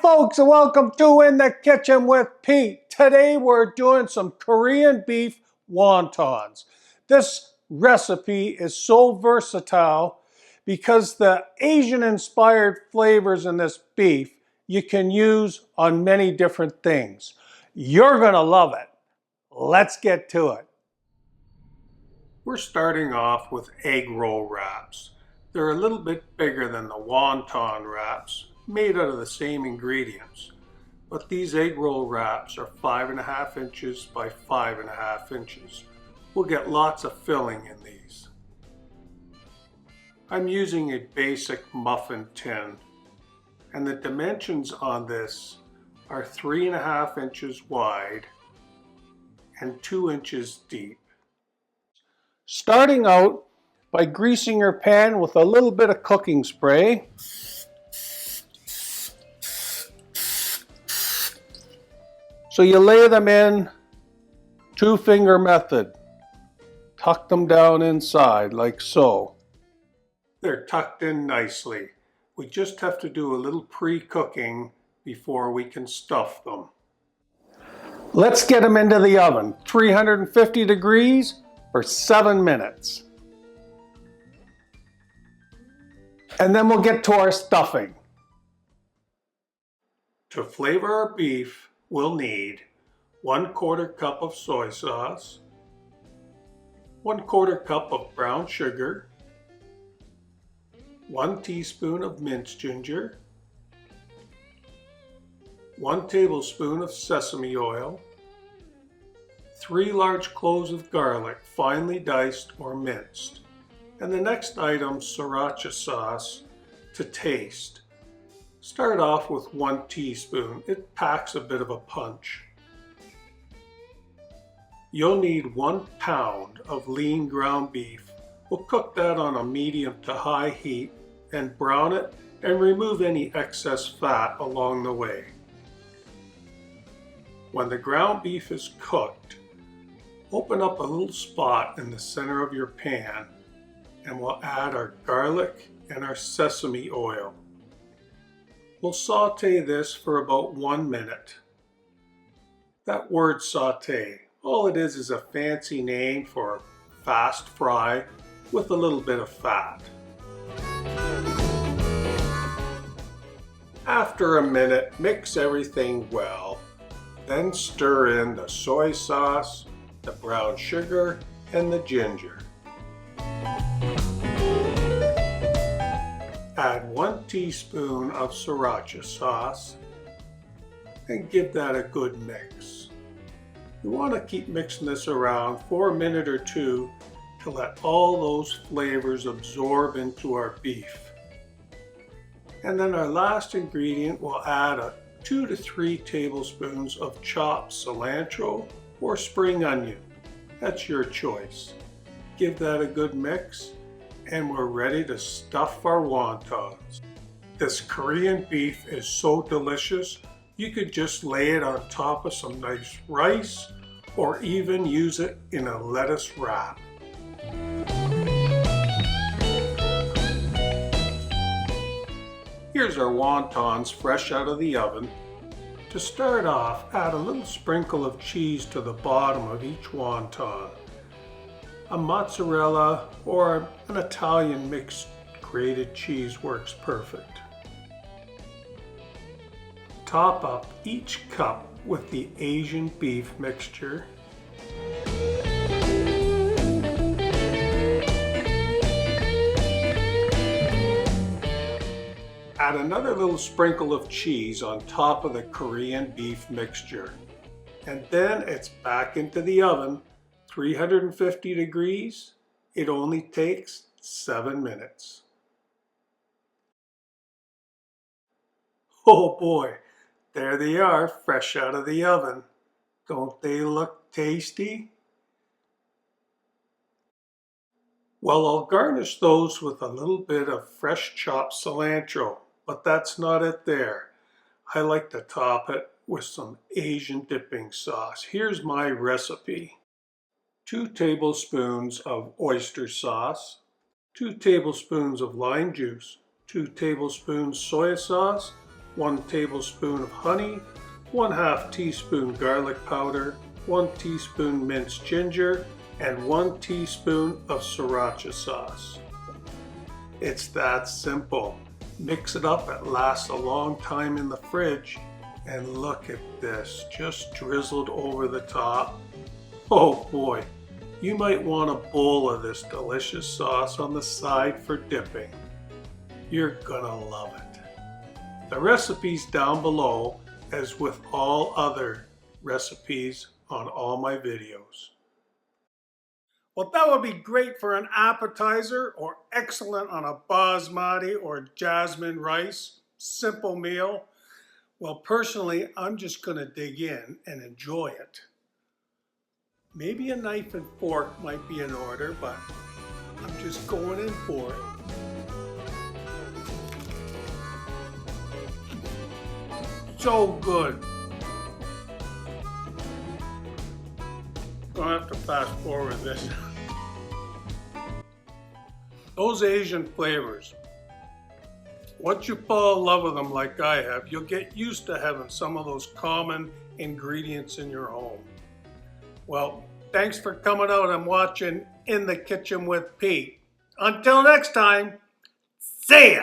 folks, and welcome to In the Kitchen with Pete. Today we're doing some Korean beef wontons. This recipe is so versatile because the Asian-inspired flavors in this beef you can use on many different things. You're gonna love it. Let's get to it. We're starting off with egg roll wraps. They're a little bit bigger than the wonton wraps, made out of the same ingredients. But these egg roll wraps are 5.5 inches by 5.5 inches. We'll get lots of filling in these. I'm using a basic muffin tin, and the dimensions on this are 3.5 inches wide and 2 inches deep. Starting out by greasing your pan with a little bit of cooking spray. So you lay them in two-finger method. Tuck them down inside like so. They're tucked in nicely. We just have to do a little pre-cooking before we can stuff them. Let's get them into the oven, 350 degrees for 7 minutes. And then we'll get to our stuffing. To flavor our beef, we'll need 1/4 cup of soy sauce, 1/4 cup of brown sugar, 1 teaspoon of minced ginger, 1 tablespoon of sesame oil, 3 large cloves of garlic, finely diced or minced, and the next item, sriracha sauce to taste. Start off with 1 teaspoon. It packs a bit of a punch. You'll need 1 pound of lean ground beef. We'll cook that on a medium to high heat and brown it and remove any excess fat along the way. When the ground beef is cooked, open up a little spot in the center of your pan and we'll add our garlic and our sesame oil. We'll saute this for about 1 minute. That word saute, all it is a fancy name for fast fry with a little bit of fat. After a minute, mix everything well. Then stir in the soy sauce, the brown sugar, and the ginger. Add 1 teaspoon of sriracha sauce and give that a good mix. You want to keep mixing this around for a minute or two to let all those flavors absorb into our beef. And then our last ingredient, we'll add 2 to 3 tablespoons of chopped cilantro or spring onion. That's your choice. Give that a good mix and we're ready to stuff our wontons. This Korean beef is so delicious, you could just lay it on top of some nice rice or even use it in a lettuce wrap. Here's our wontons fresh out of the oven. To start off, add a little sprinkle of cheese to the bottom of each wonton. A mozzarella or an Italian mixed grated cheese works perfect. Top up each cup with the Asian beef mixture. Add another little sprinkle of cheese on top of the Korean beef mixture. And then it's back into the oven, 350 degrees. It only takes 7 minutes. Oh boy, there they are, fresh out of the oven. Don't they look tasty? Well, I'll garnish those with a little bit of fresh chopped cilantro, but that's not it there. I like to top it with some Asian dipping sauce. Here's my recipe. 2 tablespoons of oyster sauce, 2 tablespoons of lime juice, 2 tablespoons soy sauce, 1 tablespoon of honey, 1/2 teaspoon garlic powder, 1 teaspoon minced ginger, and 1 teaspoon of sriracha sauce. It's that simple. Mix it up, it lasts a long time in the fridge, and look at this, just drizzled over the top. Oh boy, you might want a bowl of this delicious sauce on the side for dipping. You're gonna love it. The recipe's down below, as with all other recipes on all my videos. Well, that would be great for an appetizer or excellent on a basmati or jasmine rice. Simple meal. Well, personally, I'm just going to dig in and enjoy it. Maybe a knife and fork might be in order, but I'm just going in for it. So good. Gonna have to fast forward this. Those Asian flavors, once you fall in love with them like I have, you'll get used to having some of those common ingredients in your home. Well, thanks for coming out and watching In the Kitchen with Pete. Until next time, see ya!